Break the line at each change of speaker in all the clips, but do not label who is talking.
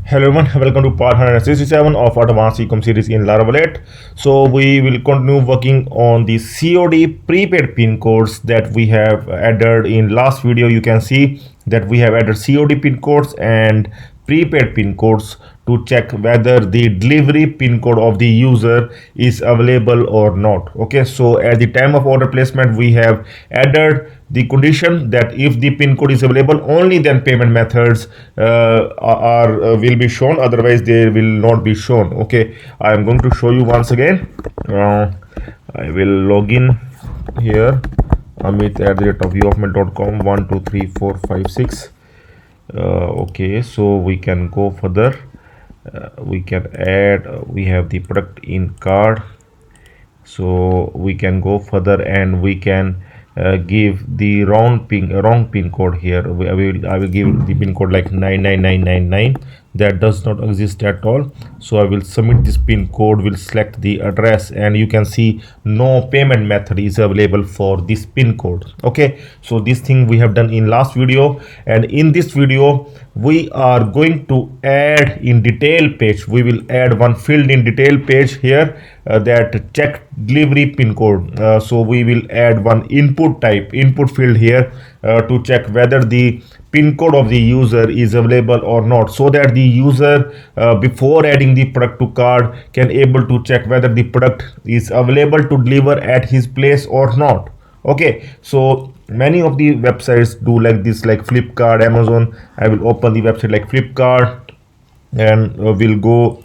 Hello everyone, welcome to part 167 of Advanced Ecom series in Laravel 8. So we will continue working on the COD prepaid pin codes that we have added in last video. You can see that we have added COD pin codes and prepaid pin codes to check whether the delivery pin code of the user is available or not. Okay, so at the time of order placement we have added the condition that if the pin code is available, only then payment methods will be shown, otherwise they will not be shown. Okay, I am going to show you once again. I will log in here, amit@viewofmail.com 12345 okay, so we can go further. We can add, we have the product in card, so we can go further and we can give the wrong pin code here. I will give the pin code like 99999. That does not exist at all. So I will submit this pin code, will select the address, and you can see no payment method is available for this pin code. Okay, so this thing we have done in last video, and in this video we are going to add in detail page. We will add one field in detail page here, that check delivery pin code. So we will add one input field here to check whether the pin code of the user is available or not, so that the user before adding the product to cart can able to check whether the product is available to deliver at his place or not. Okay, so many of the websites do like this, like Flipkart, Amazon. I will open the website like Flipkart and we'll go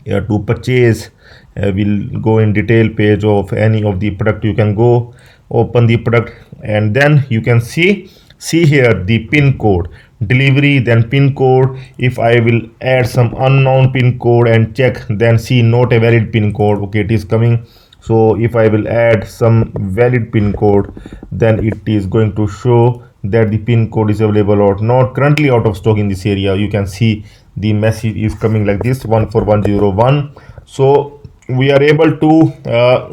to purchase. We'll go in detail page of any of the product. You can go open the product and then you can see here the pin code delivery, then pin code. If I will add some unknown pin code and check, then see not a valid pin code. Okay, it is coming. So if I will add some valid pin code, then it is going to show that the pin code is available or not. Currently out of stock in this area. You can see the message is coming like this, 14101. So we are able to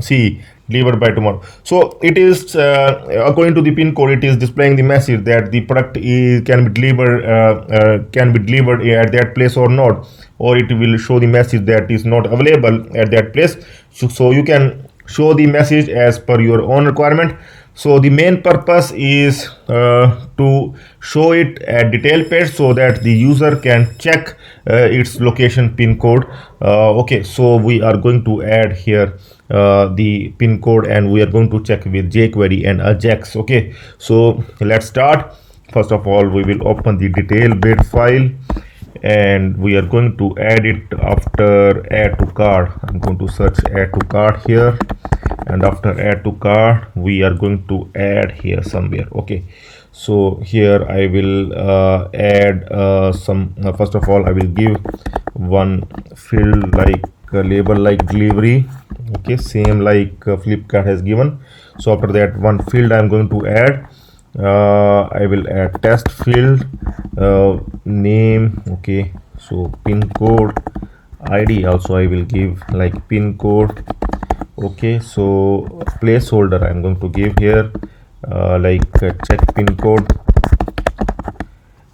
see delivered by tomorrow. So it is according to the pin code, it is displaying the message that the product can be delivered at that place or not, or it will show the message that is not available at that place. So you can show the message as per your own requirement. So the main purpose is to show it at detail page so that the user can check its location pin code. Okay, so we are going to add here the pin code and we are going to check with jQuery and AJAX. Okay, so let's start. First of all, we will open the detail.blade file and we are going to add it after add to cart. I'm going to search add to cart here, and after add to cart we are going to add here somewhere. Okay, so here I will add some first of all I will give one field like label like delivery. Okay, same like Flipkart has given. So after that, one field I'm going to add, I will add test field, name. Okay, so pin code, ID also I will give like pin code. Okay, so placeholder I'm going to give here like check pin code,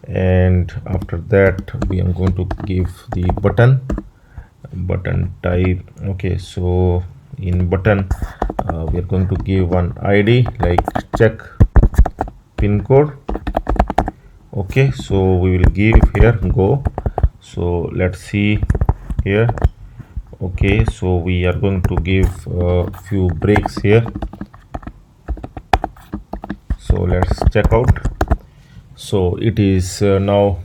and after that we are going to give the button type. Okay, so in button we are going to give one ID like check pin code. Okay, so we will give here go. So let's see here. Okay, so we are going to give a few breaks here. So let's check out. So it is now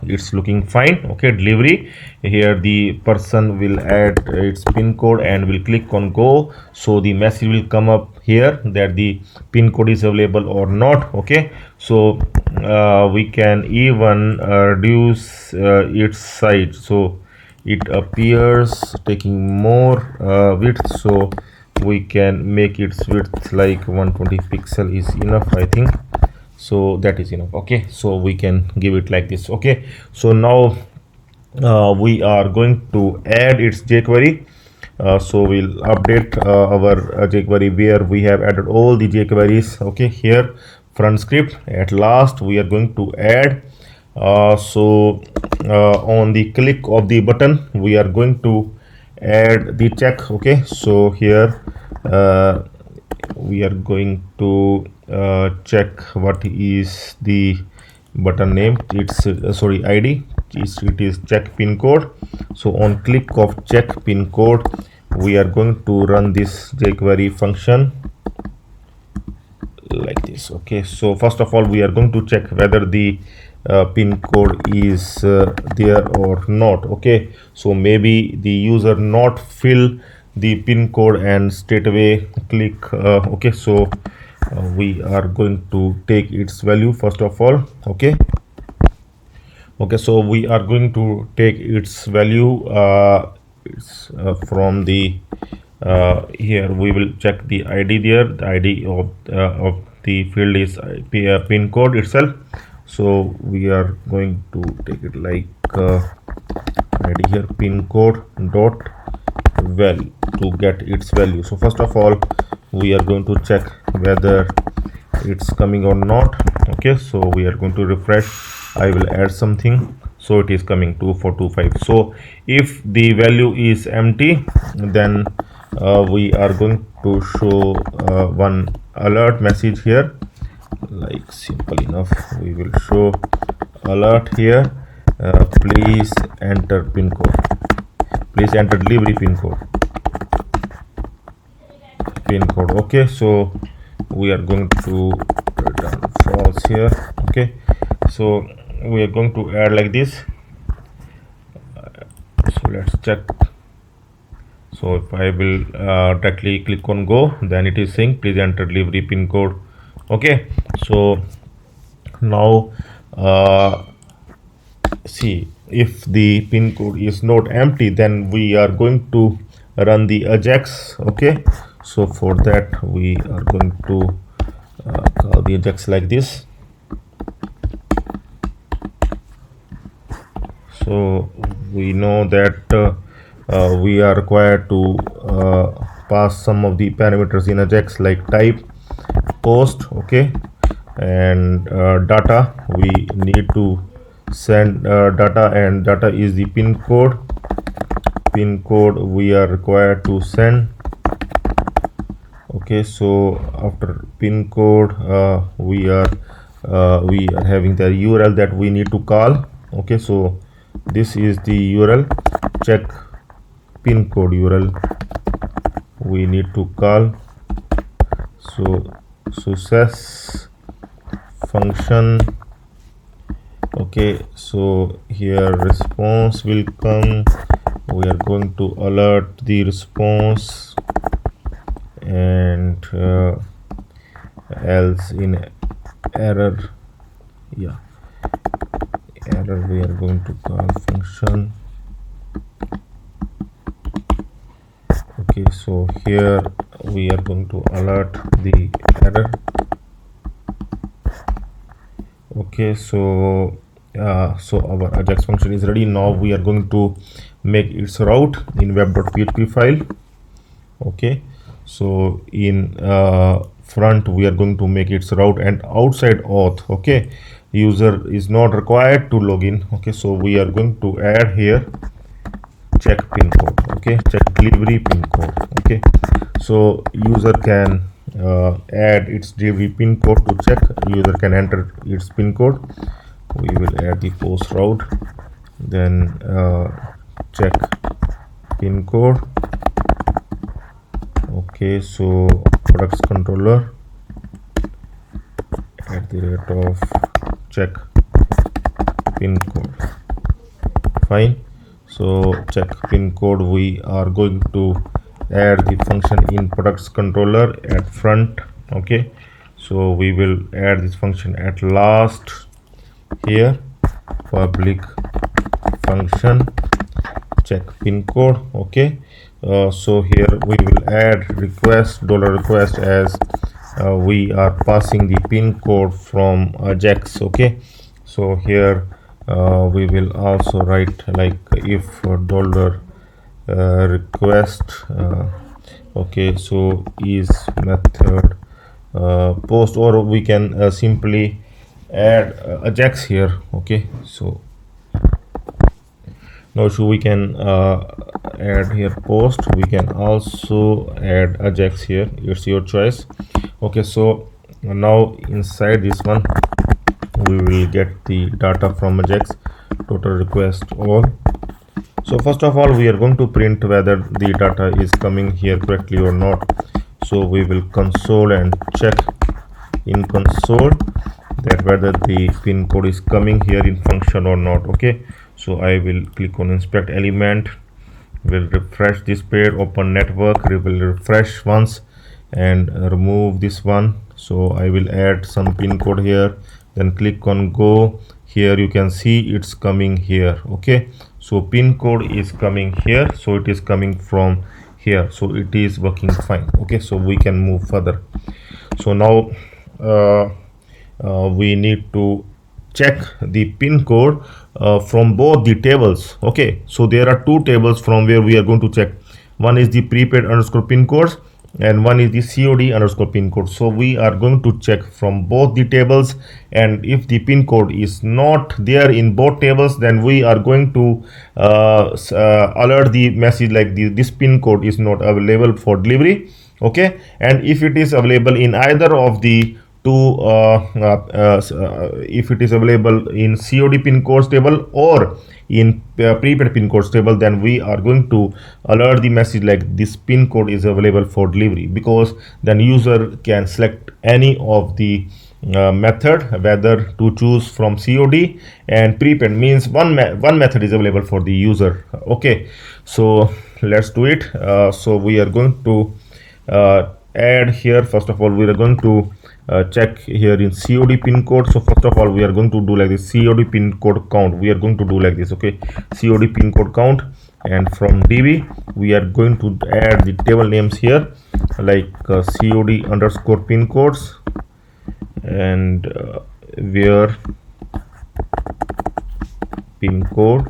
it's looking fine. Okay, delivery here, the person will add its pin code and will click on go. So the message will come up here that the pin code is available or not. Okay, so we can even reduce its size, so it appears taking more width, so we can make its width like 120 pixel is enough, I think. So that is enough. Okay, so we can give it like this. Okay, so now we are going to add its jQuery. So we'll update our jQuery where we have added all the jQueries. Okay, here front script. At last we are going to add On the click of the button, we are going to add the check. Okay, so here we are going to check what is the button name. It's sorry, ID. It is check pin code. So on click of check pin code, we are going to run this jQuery function like this. Okay, so first of all, we are going to check whether the pin code is there or not. Okay, so maybe the user not fill the pin code and straight away click. Okay, so we are going to take its value first of all. Okay, so we are going to take its value. From the here we will check the ID there. The ID of the field is pin code itself. So we are going to take it like ID here, pin code dot val to get its value. So first of all, we are going to check whether it's coming or not. Okay, so we are going to refresh. I will add something, so it is coming 2425. So if the value is empty, then we are going to show one alert message here, like simple enough. We will show alert here, please enter pin code, please enter delivery pin code. Okay, so we are going to return false here. Okay, so we are going to add like this. So let's check. So if I will directly click on go, then it is saying please enter delivery pin code. Okay, so now see, if the pin code is not empty, then we are going to run the AJAX. Okay, so for that we are going to call the AJAX like this. So we know that we are required to pass some of the parameters in AJAX, like type, post, okay, and data. We need to send data, and data is the pin code. We are required to send. Okay, so after pin code, we are having the URL that we need to call. Okay, so this is the URL, check pin code URL we need to call. So success function. Okay, so here response will come. We are going to alert the response, and else in error, yeah, error, we are going to call function. Okay, so here we are going to alert the error. Okay, so our AJAX function is ready. Now we are going to make its route in web.php file. Okay, so in front we are going to make its route, and outside auth, okay, user is not required to log in. Okay, so we are going to add here check pin code. Okay, check delivery pin code. Okay, so user can add its delivery pin code to check. User can enter its pin code. We will add the post route, then check pin code. Okay, so ProductsController at the rate of check pin code. Fine. So check pin code, we are going to add the function in ProductsController at front. Okay, so we will add this function at last here, public function check pin code. Okay, so here we will add request $request as we are passing the pin code from AJAX. Okay, so here we will also write like if $request okay, so is method post, or we can simply add AJAX here. Okay, so now so we can add here post. We can also add AJAX here, it's your choice. Okay, so now inside this one we will get the data from AJAX, total request all. So first of all we are going to print whether the data is coming here correctly or not. So we will console and check in console that whether the pin code is coming here in function or not. Okay, so I will click on inspect element, will refresh this page, open network, we will refresh once and remove this one. So I will add some pin code here, then click on go. Here you can see it's coming here. Okay, so pin code is coming here, so it is coming from here, so it is working fine. Okay, so we can move further. So now we need to check the pin code from both the tables. Okay, so there are two tables from where we are going to check. One is the prepaid underscore pin codes and one is the COD underscore pin code. So we are going to check from both the tables, and if the pin code is not there in both tables, then we are going to alert the message like this pin code is not available for delivery. Okay, and if it is available in either of the two, if it is available in COD pin codes table or in prepaid pin codes table, then we are going to alert the message like this pin code is available for delivery, because then user can select any of the method whether to choose from COD and prepaid, means one method is available for the user. Okay, so let's do it. So we are going to add here. First of all we are going to check here in COD pin code. So first of all we are going to do like this COD pin code count. We are going to do like this. Okay, COD pin code count, and from DB we are going to add the table names here like COD underscore pin codes, and where pin code,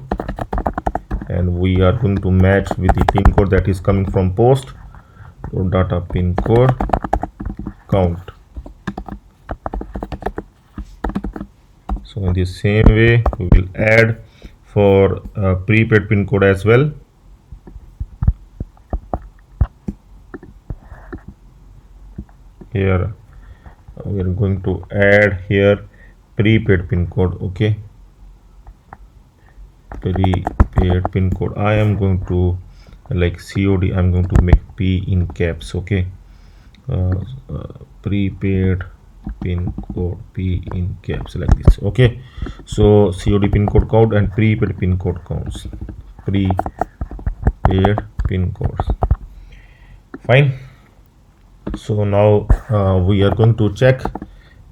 and we are going to match with the pin code that is coming from post. So data pin code count. So in the same way we will add for prepaid pin code as well. Here we are going to add here prepaid pin code. Okay, prepaid pin code, I am going to like COD, I'm going to make P in caps. Okay, prepaid pin code P in caps like this. Okay, so COD pin code count and prepaid pin code counts, prepaid pin codes. Fine. So now we are going to check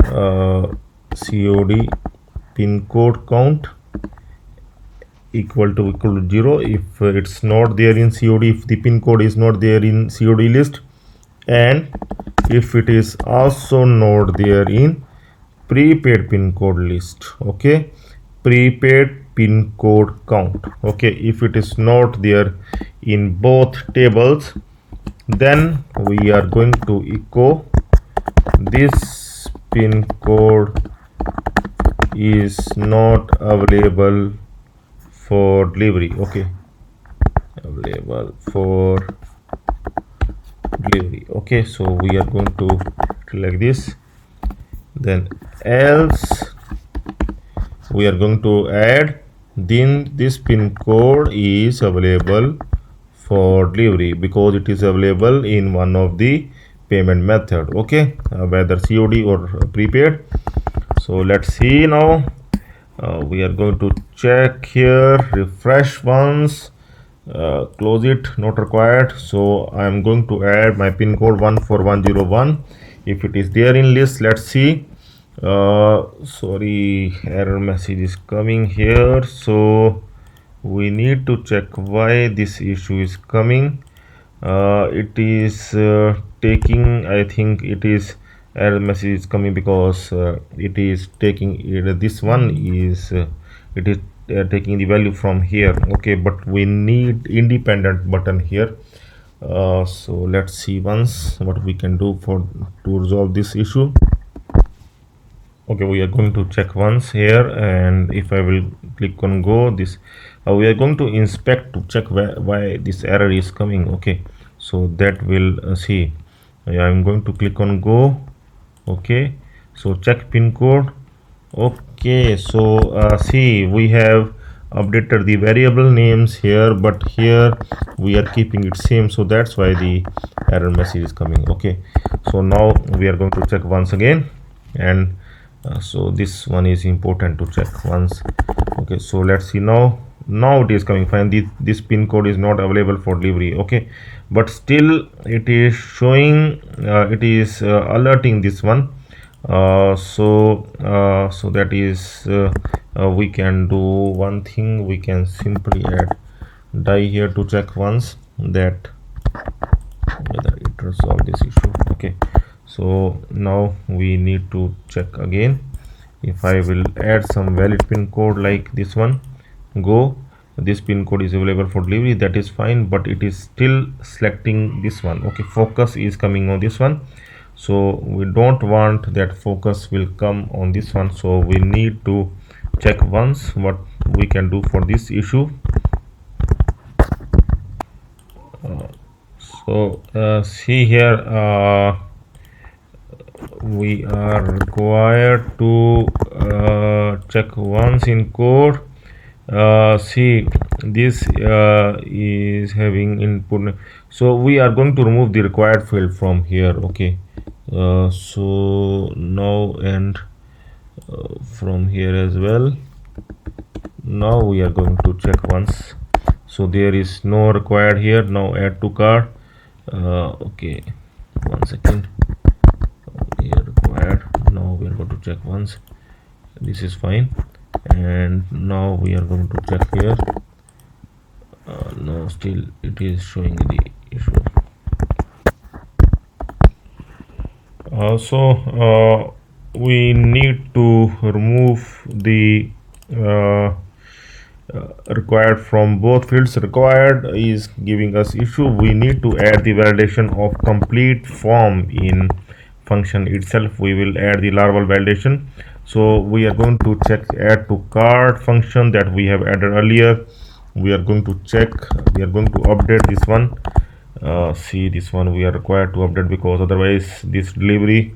COD pin code count equal to 0 if it's not there in COD, if the pin code is not there in COD list, and if it is also not there in prepaid pin code list. Okay, prepaid pin code count. Okay, if it is not there in both tables, then we are going to echo this pin code is not available for delivery. Okay, available for delivery. Okay, so we are going to like this, then else we are going to add then this pin code is available for delivery because it is available in one of the payment method. Okay, whether COD or prepaid. So let's see now. We are going to check here, refresh once, close it, not required. So I am going to add my pin code 14101. If it is there in list, let's see. Sorry, error message is coming here, so we need to check why this issue is coming. It is taking, I think it is error message is coming because it is taking this one is it is taking the value from here. Okay, but we need independent button here. So let's see once what we can do for to resolve this issue. Okay, we are going to check once here, and if I will click on go, this we are going to inspect to check why this error is coming. Okay, so that will see. I'm going to click on go. Okay, so check pin code. Okay, so see, we have updated the variable names here, but here we are keeping it same, so that's why the error message is coming. Okay, so now we are going to check once again, and so this one is important to check once. Okay, so let's see now. Now it is coming fine. This pin code is not available for delivery. Okay, but still it is showing, it is alerting this one. So that is, we can do one thing. We can simply add die here to check once that whether it resolve this issue. Okay, so now we need to check again. If I will add some valid pin code like this one, go, this pin code is available for delivery, that is fine, but it is still selecting this one. Okay, focus is coming on this one, so we don't want that focus will come on this one, so we need to check once what we can do for this issue. See here, we are required to check once in code. See, this is having input, so we are going to remove the required field from here. Okay, so now, and from here as well. Now we are going to check once, so there is no required here. Now add to cart. Okay, 1 second, here required. Now we are going to check once, this is fine, and now we are going to check here. No, still it is showing the issue. So we need to remove the required from both fields. Required is giving us issue. We need to add the validation of complete form in function itself. We will add the Laravel validation. So we are going to check add to cart function that we have added earlier. We are going to check, we are going to update this one. See, this one we are required to update, because otherwise this delivery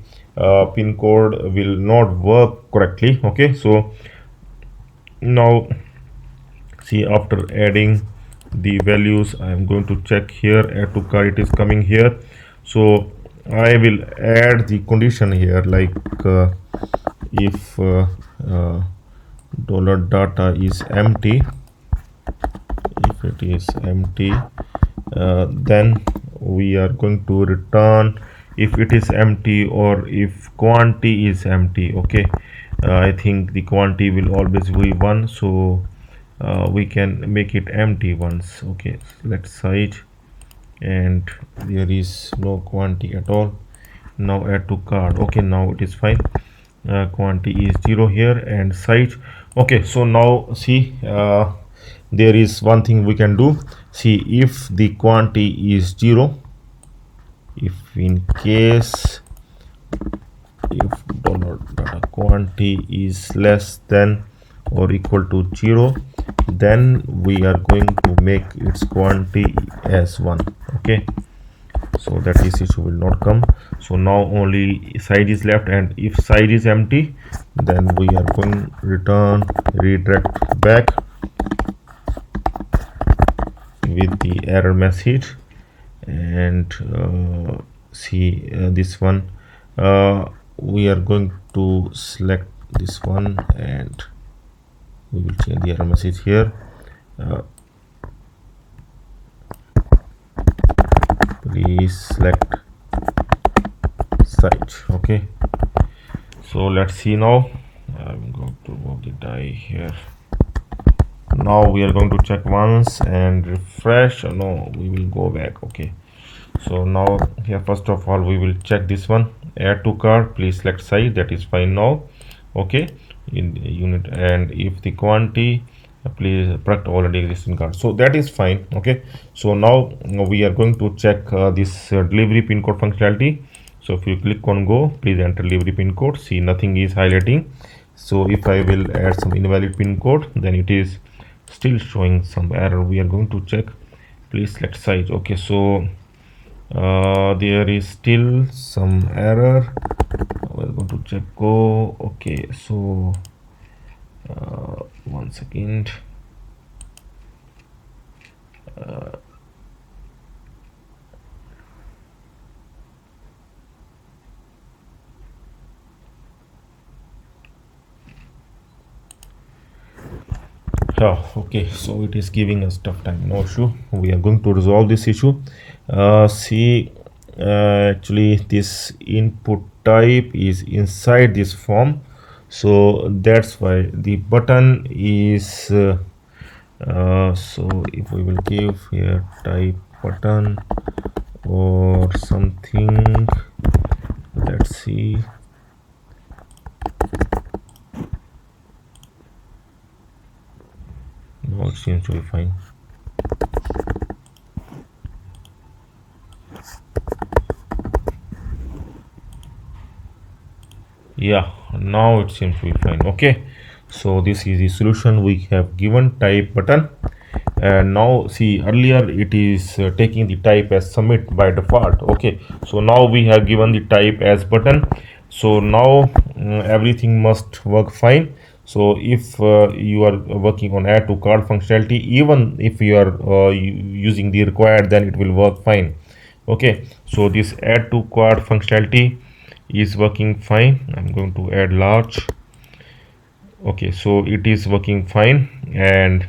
pin code will not work correctly. Okay, so now see, after adding the values, I am going to check here, add to cart, it is coming here. So I will add the condition here, like if dollar data is empty, if it is empty, then we are going to return if it is empty, or if quantity is empty. Okay, I think the quantity will always be 1, so we can make it empty once. Okay, select size, and there is no quantity at all. Now add to cart. Okay, now it is fine. Quantity is 0 here, and size. Okay, so now see, there is one thing we can do. See, if the quantity is 0, if in case if dollar data quantity is less than or equal to 0, then we are going to make its quantity as 1. Okay, so that this issue will not come. So now only size is left, and if size is empty, then we are going return redirect back with the error message. And see, this one we are going to select this one, and we will change the error message here. Please select site. Okay, so let's see now. I'm going to move the die here. Now we are going to check once and refresh. No, we will go back. Okay, so now here, first of all, we will check this one, add to cart, please select size, that is fine now. Okay, in the unit, and if the quantity, please product already exists in cart, so that is fine. Okay, so now we are going to check this delivery pin code functionality. So if you click on go, please enter delivery pin code. See, nothing is highlighting. So if I will add some invalid pin code, then it is still showing some error. We are going to check. Please select size. Okay, so there is still some error. We're going to check go. Okay, so 1 second. Oh, okay, so it is giving us tough time. No issue. We are going to resolve this issue. See, actually, this input type is inside this form, so that's why the button is. So if we will give here type button or something, let's see. No, it seems to be fine. Yeah, now it seems to be fine. Okay, so this is the solution. We have given type button, and now see, earlier it is taking the type as submit by default. Okay, so now we have given the type as button, so now everything must work fine. So if you are working on add to cart functionality, even if you are using the required, then it will work fine. Okay, so this add to cart functionality is working fine. I'm going to add large. Okay, so it is working fine. And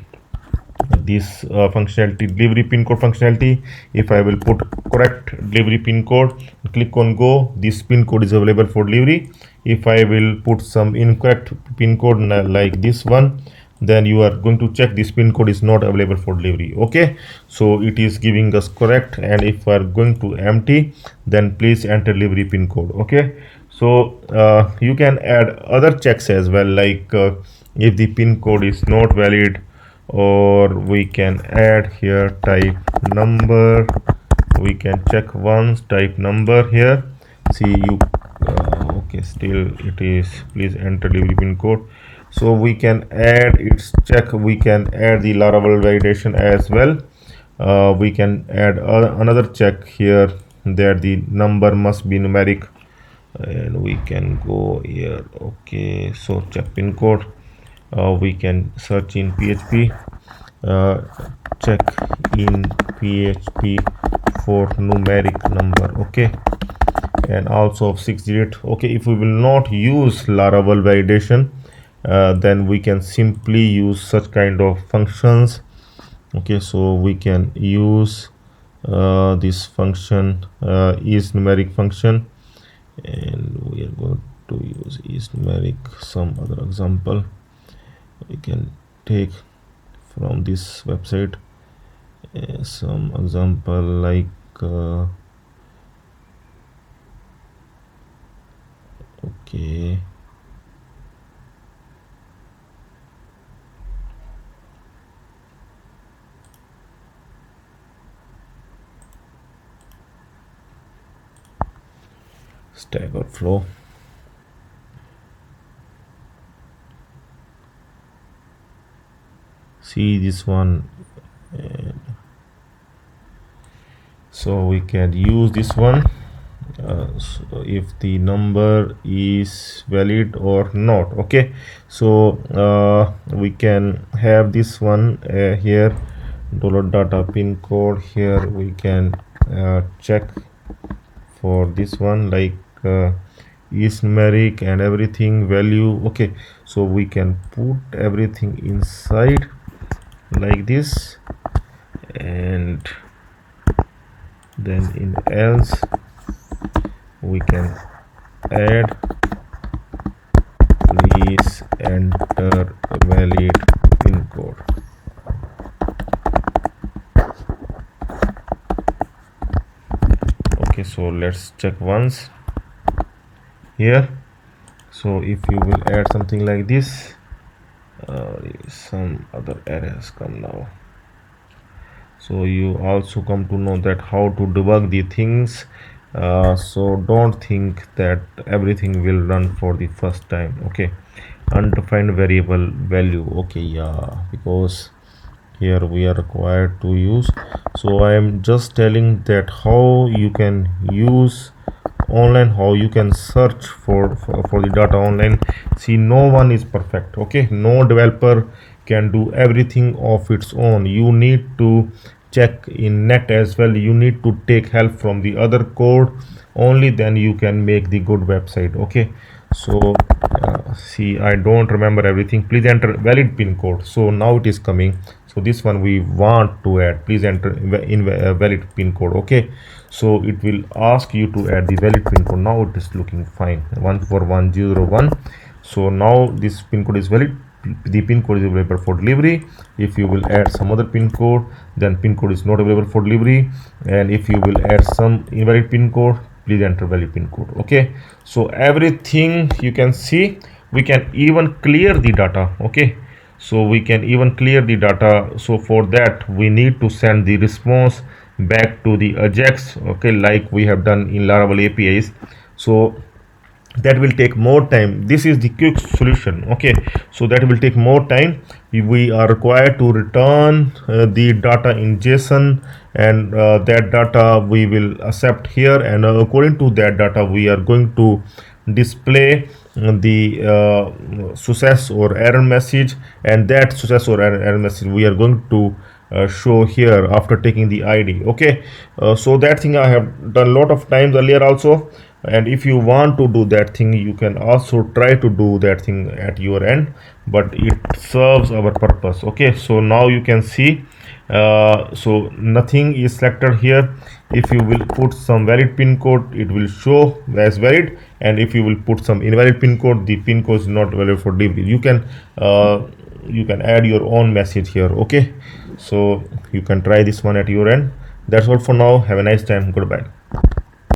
this functionality, delivery pin code functionality, if I will put correct delivery pin code, click on go, this pin code is available for delivery. If I will put some incorrect pin code like this one, then you are going to check this pin code is not available for delivery. Okay, so it is giving us correct, and if we are going to empty, then please enter delivery pin code. Okay, so you can add other checks as well, like if the pin code is not valid, or we can add here type number. We can check once type number here. See, you okay, still it is, please enter delivery pin code. So we can add its check. We can add the Laravel validation as well. We can add another check here that the number must be numeric, and we can go here. Okay, so check pin code. We can search in PHP, check in PHP for numeric number. Okay, and also 6 digit. Okay, if we will not use Laravel validation, then we can simply use such kind of functions. Okay, so we can use this function, is numeric function, and we are going to use is numeric. Some other example we can take from this website, some example like okay, Stack Overflow. See this one, and so we can use this one. So if the number is valid or not. Okay, so we can have this one here, $data pin code. Here we can check for this one, like is numeric and everything value. Okay, so we can put everything inside like this, and then in else we can add please enter valid pin code. Okay, so let's check once here. So if you will add something like this, some other errors come now. So you also come to know that how to debug the things So don't think that everything will run for the first time. Okay, undefined variable value. Okay, yeah, because here we are required to use. So I am just telling that how you can use online, how you can search for the data online. See, no one is perfect. Okay, no developer can do everything of its own. You need to check in net as well. You need to take help from the other code. Only then you can make the good website. Okay, so see, I don't remember everything. Please enter valid pin code. So now it is coming. So this one we want to add. Please enter in valid pin code. Okay, so it will ask you to add the valid pin code. Now it is looking fine, 14101. So now this pin code is valid. The pin code is available for delivery. If you will add some other pin code, then pin code is not available for delivery. And if you will add some invalid pin code, please enter valid pin code. Okay, so everything you can see. We can even clear the data. Okay, so we can even clear the data. So for that we need to send the response back to the AJAX. Okay, like we have done in Laravel APIs. So that will take more time. This is the quick solution. Okay, so that will take more time. We are required to return the data in JSON, and that data we will accept here, and according to that data we are going to display the success or error message, and that success or error message we are going to show here after taking the ID. Okay, so that thing I have done a lot of times earlier also, and if you want to do that thing you can also try to do that thing at your end, but it serves our purpose. Okay, so now you can see, so nothing is selected here. If you will put some valid pin code, it will show as valid, and if you will put some invalid pin code, the pin code is not valid for delivery. You can add your own message here. Okay, so you can try this one at your end. That's all for now. Have a nice time. Goodbye.